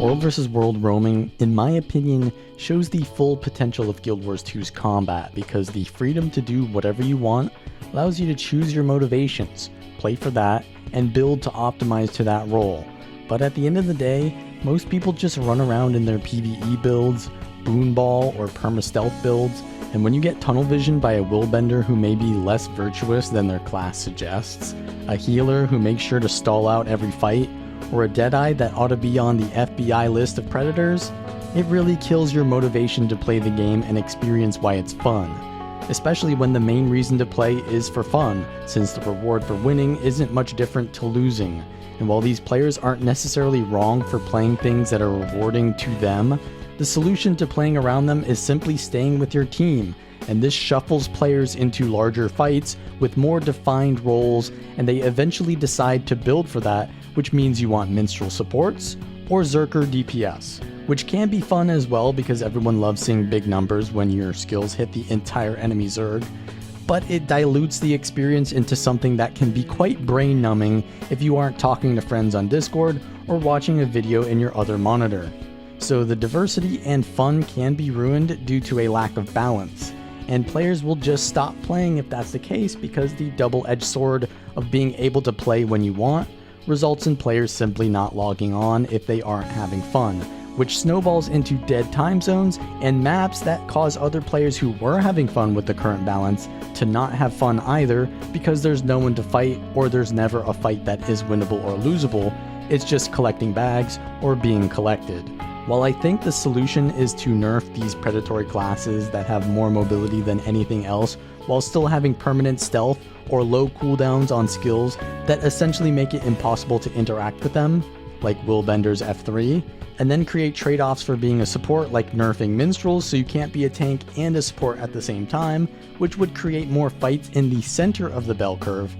World vs. World Roaming, in my opinion, shows the full potential of Guild Wars 2's combat because the freedom to do whatever you want allows you to choose your motivations, play for that, and build to optimize to that role. But at the end of the day, most people just run around in their PvE builds, boonball or perma-stealth builds, and when you get tunnel vision by a willbender who may be less virtuous than their class suggests, a healer who makes sure to stall out every fight, or a Deadeye that ought to be on the FBI list of predators, it really kills your motivation to play the game and experience why it's fun. Especially when the main reason to play is for fun, since the reward for winning isn't much different to losing. And while these players aren't necessarily wrong for playing things that are rewarding to them, the solution to playing around them is simply staying with your team, and this shuffles players into larger fights with more defined roles, and they eventually decide to build for that, which means you want minstrel supports or Zerker DPS, which can be fun as well because everyone loves seeing big numbers when your skills hit the entire enemy Zerg, but it dilutes the experience into something that can be quite brain-numbing if you aren't talking to friends on Discord or watching a video in your other monitor. So the diversity and fun can be ruined due to a lack of balance, and players will just stop playing if that's the case because the double-edged sword of being able to play when you want results in players simply not logging on if they aren't having fun, which snowballs into dead time zones and maps that cause other players who were having fun with the current balance to not have fun either because there's no one to fight, or there's never a fight that is winnable or losable, it's just collecting bags or being collected. While I think the solution is to nerf these predatory classes that have more mobility than anything else while still having permanent stealth or low cooldowns on skills that essentially make it impossible to interact with them, like Willbender's F3, and then create trade-offs for being a support like nerfing minstrels so you can't be a tank and a support at the same time, which would create more fights in the center of the bell curve,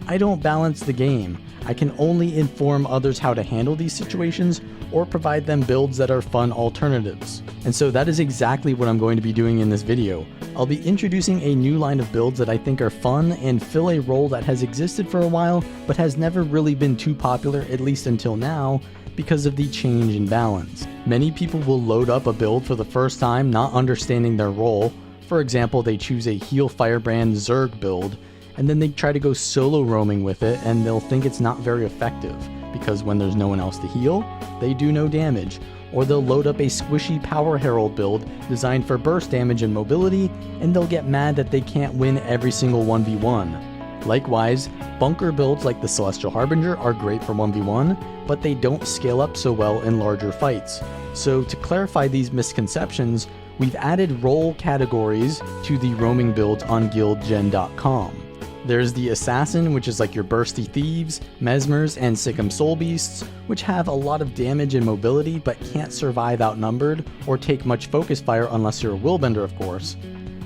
I don't balance the game. I can only inform others how to handle these situations or provide them builds that are fun alternatives. And so that is exactly what I'm going to be doing in this video. I'll be introducing a new line of builds that I think are fun and fill a role that has existed for a while but has never really been too popular, at least until now, because of the change in balance. Many people will load up a build for the first time not understanding their role. For example, they choose a heal firebrand Zerg build, and then they try to go solo roaming with it, and they'll think it's not very effective, because when there's no one else to heal, they do no damage. Or they'll load up a squishy Power Herald build designed for burst damage and mobility, and they'll get mad that they can't win every single 1v1. Likewise, bunker builds like the Celestial Harbinger are great for 1v1, but they don't scale up so well in larger fights. So to clarify these misconceptions, we've added role categories to the roaming builds on guildgen.com. There's the Assassin, which is like your Bursty Thieves, Mesmers, and Sikkim Soul Beasts, which have a lot of damage and mobility but can't survive outnumbered or take much focus fire unless you're a Willbender, of course.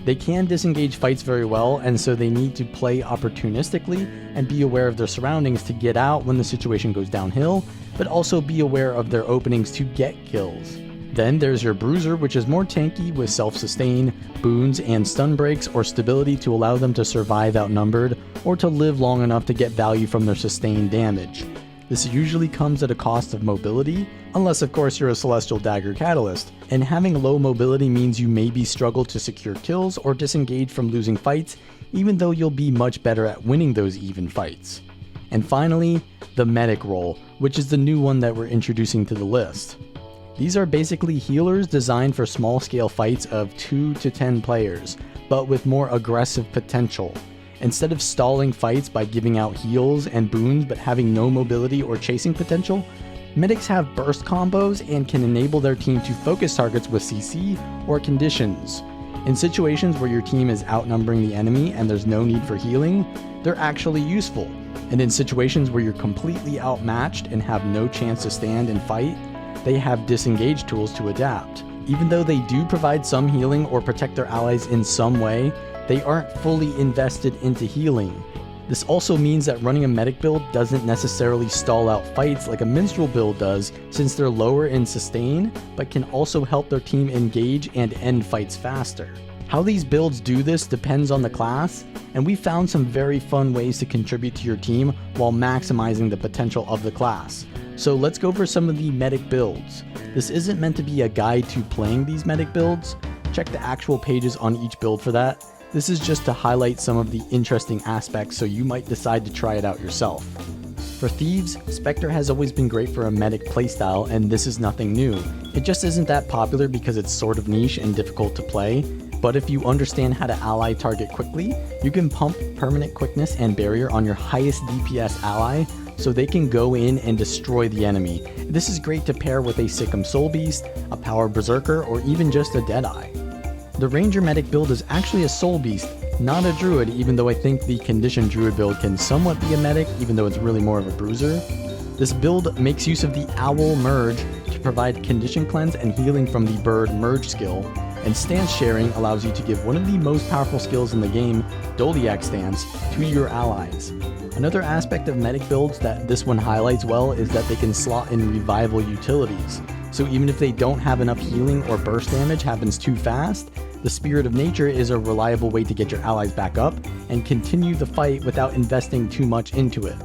They can disengage fights very well, and so they need to play opportunistically and be aware of their surroundings to get out when the situation goes downhill, but also be aware of their openings to get kills. Then there's your Bruiser, which is more tanky with self-sustain, boons, and stun breaks or stability to allow them to survive outnumbered or to live long enough to get value from their sustained damage. This usually comes at a cost of mobility, unless of course you're a Celestial Dagger Catalyst, and having low mobility means you maybe struggle to secure kills or disengage from losing fights, even though you'll be much better at winning those even fights. And finally, the Medic role, which is the new one that we're introducing to the list. These are basically healers designed for small-scale fights of 2 to 10 players, but with more aggressive potential. Instead of stalling fights by giving out heals and boons but having no mobility or chasing potential, medics have burst combos and can enable their team to focus targets with CC or conditions. In situations where your team is outnumbering the enemy and there's no need for healing, they're actually useful. And in situations where you're completely outmatched and have no chance to stand and fight, they have disengage tools to adapt. Even though they do provide some healing or protect their allies in some way, they aren't fully invested into healing. This also means that running a medic build doesn't necessarily stall out fights like a minstrel build does, since they're lower in sustain, but can also help their team engage and end fights faster. How these builds do this depends on the class, and we found some very fun ways to contribute to your team while maximizing the potential of the class. So let's go over some of the medic builds. This isn't meant to be a guide to playing these medic builds. Check the actual pages on each build for that. This is just to highlight some of the interesting aspects so you might decide to try it out yourself. For Thieves, Spectre has always been great for a medic playstyle, and this is nothing new. It just isn't that popular because it's sort of niche and difficult to play, but if you understand how to ally target quickly, you can pump permanent quickness and barrier on your highest DPS ally so they can go in and destroy the enemy. This is great to pair with a Sikkim Soul Beast, a Power Berserker, or even just a Deadeye. The Ranger medic build is actually a Soul Beast, not a Druid, even though I think the Condition Druid build can somewhat be a medic, even though it's really more of a bruiser. This build makes use of the Owl Merge to provide Condition Cleanse and healing from the Bird Merge skill, and Stance Sharing allows you to give one of the most powerful skills in the game, Doliac Stance, to your allies. Another aspect of medic builds that this one highlights well is that they can slot in revival utilities. So even if they don't have enough healing or burst damage happens too fast, the Spirit of Nature is a reliable way to get your allies back up and continue the fight without investing too much into it.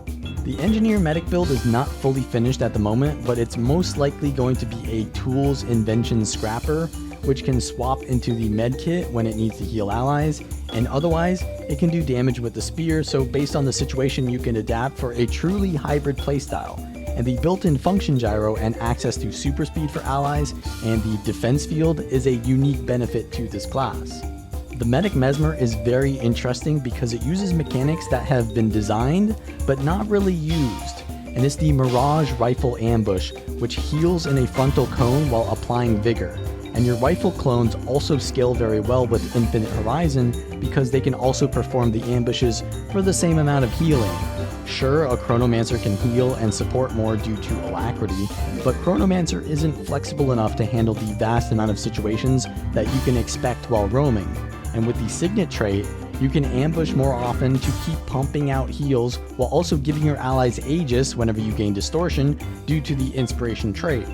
The Engineer medic build is not fully finished at the moment, but it's most likely going to be a Tools Invention Scrapper, which can swap into the med kit when it needs to heal allies, and otherwise it can do damage with the spear, so based on the situation you can adapt for a truly hybrid playstyle. And the built-in function gyro and access to super speed for allies and the defense field is a unique benefit to this class. The Medic Mesmer is very interesting because it uses mechanics that have been designed but not really used, and it's the Mirage Rifle Ambush, which heals in a frontal cone while applying vigor. And your rifle clones also scale very well with Infinite Horizon because they can also perform the ambushes for the same amount of healing. Sure, a Chronomancer can heal and support more due to alacrity, but Chronomancer isn't flexible enough to handle the vast amount of situations that you can expect while roaming. And with the Signet trait, you can ambush more often to keep pumping out heals while also giving your allies Aegis whenever you gain Distortion due to the Inspiration trait.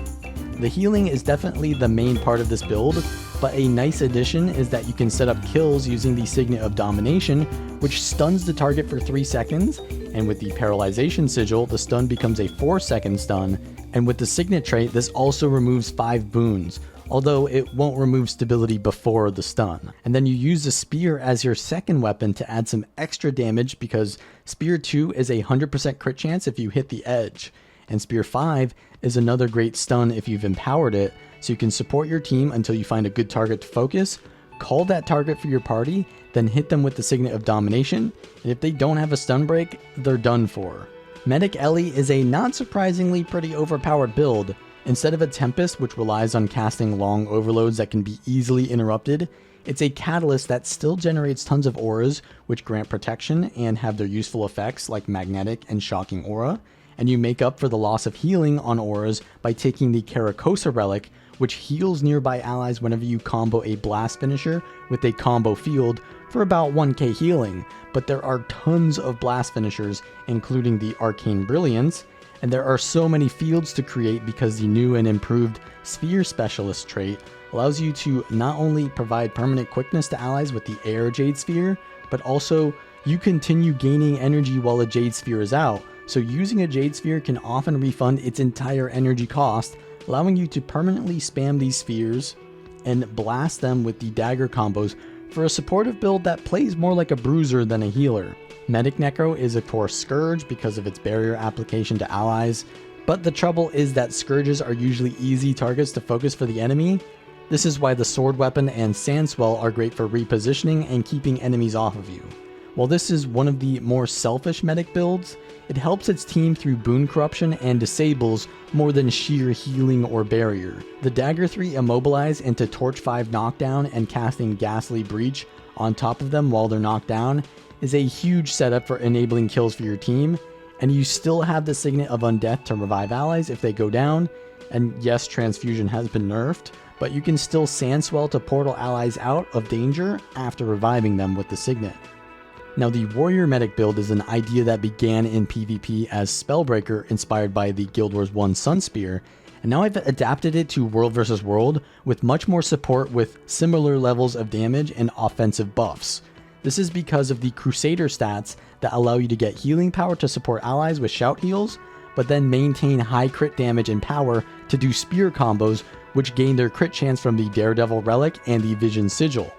The healing is definitely the main part of this build, but a nice addition is that you can set up kills using the Signet of Domination, which stuns the target for 3 seconds, and with the Paralyzation Sigil, the stun becomes a 4-second stun, and with the Signet trait, this also removes 5 boons, although it won't remove stability before the stun. And then you use the Spear as your second weapon to add some extra damage because Spear 2 is a 100% crit chance if you hit the edge. And Spear 5 is another great stun if you've empowered it, so you can support your team until you find a good target to focus, call that target for your party, then hit them with the Signet of Domination, and if they don't have a stun break, they're done for. Medic Ellie is a not surprisingly pretty overpowered build. Instead of a Tempest which relies on casting long overloads that can be easily interrupted, it's a Catalyst that still generates tons of auras which grant protection and have their useful effects like Magnetic and Shocking Aura, and you make up for the loss of healing on auras by taking the Caracosa Relic, which heals nearby allies whenever you combo a blast finisher with a combo field for about 1k healing, but there are tons of blast finishers, including the Arcane Brilliance, and there are so many fields to create because the new and improved Sphere Specialist trait allows you to not only provide permanent quickness to allies with the Air Jade Sphere, but also you continue gaining energy while a Jade Sphere is out, so using a Jade Sphere can often refund its entire energy cost, allowing you to permanently spam these spheres and blast them with the dagger combos for a supportive build that plays more like a bruiser than a healer. Medic Necro is of course Scourge because of its barrier application to allies, but the trouble is that Scourges are usually easy targets to focus for the enemy. This is why the Sword Weapon and Sandswell are great for repositioning and keeping enemies off of you. While this is one of the more selfish medic builds, it helps its team through boon corruption and disables more than sheer healing or barrier. The Dagger 3 Immobilize into Torch 5 knockdown and casting Ghastly Breach on top of them while they're knocked down is a huge setup for enabling kills for your team, and you still have the Signet of Undeath to revive allies if they go down, and yes, Transfusion has been nerfed, but you can still Sandswell to portal allies out of danger after reviving them with the Signet. Now, the Warrior Medic build is an idea that began in PvP as Spellbreaker inspired by the Guild Wars 1 Sunspear, and now I've adapted it to World vs. World with much more support with similar levels of damage and offensive buffs. This is because of the Crusader stats that allow you to get healing power to support allies with shout heals, but then maintain high crit damage and power to do spear combos, which gain their crit chance from the Daredevil Relic and the Vision Sigil.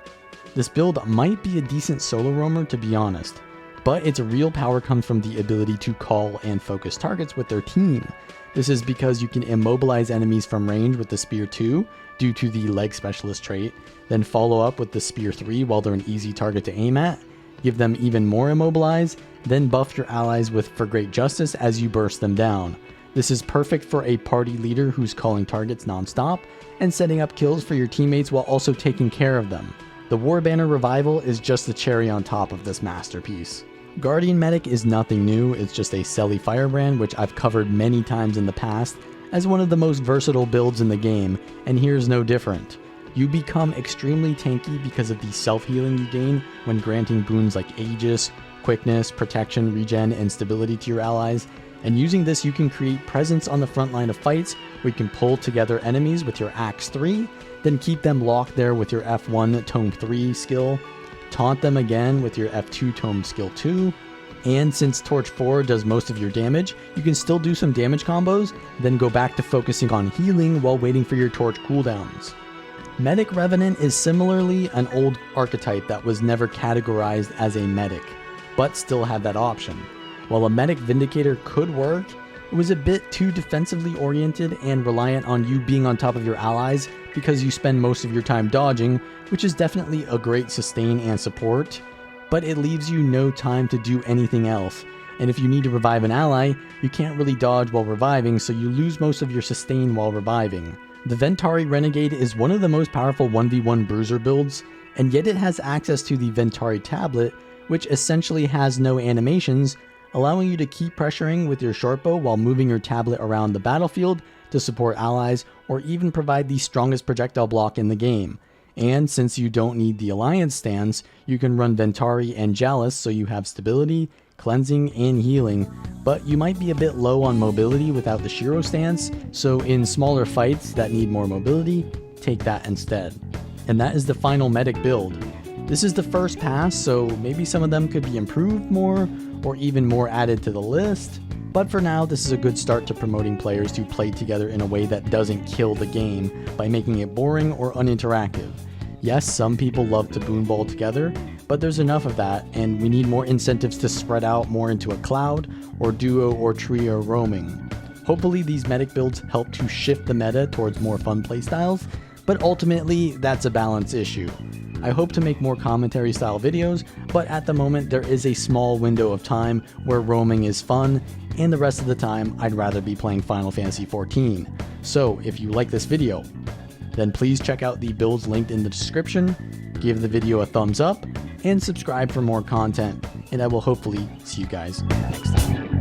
This build might be a decent solo roamer, to be honest, but its real power comes from the ability to call and focus targets with their team. This is because you can immobilize enemies from range with the Spear 2 due to the Leg Specialist trait, then follow up with the Spear 3 while they're an easy target to aim at, give them even more immobilize, then buff your allies with For Great Justice as you burst them down. This is perfect for a party leader who's calling targets non-stop and setting up kills for your teammates while also taking care of them. The War Banner Revival is just the cherry on top of this masterpiece. Guardian Medic is nothing new, it's just a Selly firebrand which I've covered many times in the past as one of the most versatile builds in the game, and here's no different. You become extremely tanky because of the self-healing you gain when granting boons like Aegis, quickness, protection, regen, and stability to your allies, and using this you can create presence on the front line of fights where you can pull together enemies with your Axe 3, then keep them locked there with your F1 Tome 3 skill, taunt them again with your F2 Tome skill 2, and since Torch 4 does most of your damage, you can still do some damage combos, then go back to focusing on healing while waiting for your Torch cooldowns. Medic Revenant is similarly an old archetype that was never categorized as a medic, but still had that option. While a Medic Vindicator could work, it was a bit too defensively oriented and reliant on you being on top of your allies because you spend most of your time dodging, which is definitely a great sustain and support, but it leaves you no time to do anything else, and if you need to revive an ally, you can't really dodge while reviving, so you lose most of your sustain while reviving. The Ventari Renegade is one of the most powerful 1v1 bruiser builds, and yet it has access to the Ventari Tablet, which essentially has no animations, allowing you to keep pressuring with your shortbow while moving your tablet around the battlefield to support allies or even provide the strongest projectile block in the game. And since you don't need the Alliance stance, you can run Ventari and Jalis so you have stability, cleansing, and healing, but you might be a bit low on mobility without the Shiro stance, so in smaller fights that need more mobility, take that instead. And that is the final medic build. This is the first pass, so maybe some of them could be improved more, or even more added to the list, but for now this is a good start to promoting players to play together in a way that doesn't kill the game by making it boring or uninteractive. Yes, some people love to boonball together, but there's enough of that, and we need more incentives to spread out more into a cloud, or duo or trio roaming. Hopefully these medic builds help to shift the meta towards more fun playstyles, but ultimately that's a balance issue. I hope to make more commentary style videos, but at the moment there is a small window of time where roaming is fun, and the rest of the time I'd rather be playing Final Fantasy XIV. So if you like this video, then please check out the builds linked in the description, give the video a thumbs up, and subscribe for more content, and I will hopefully see you guys next time.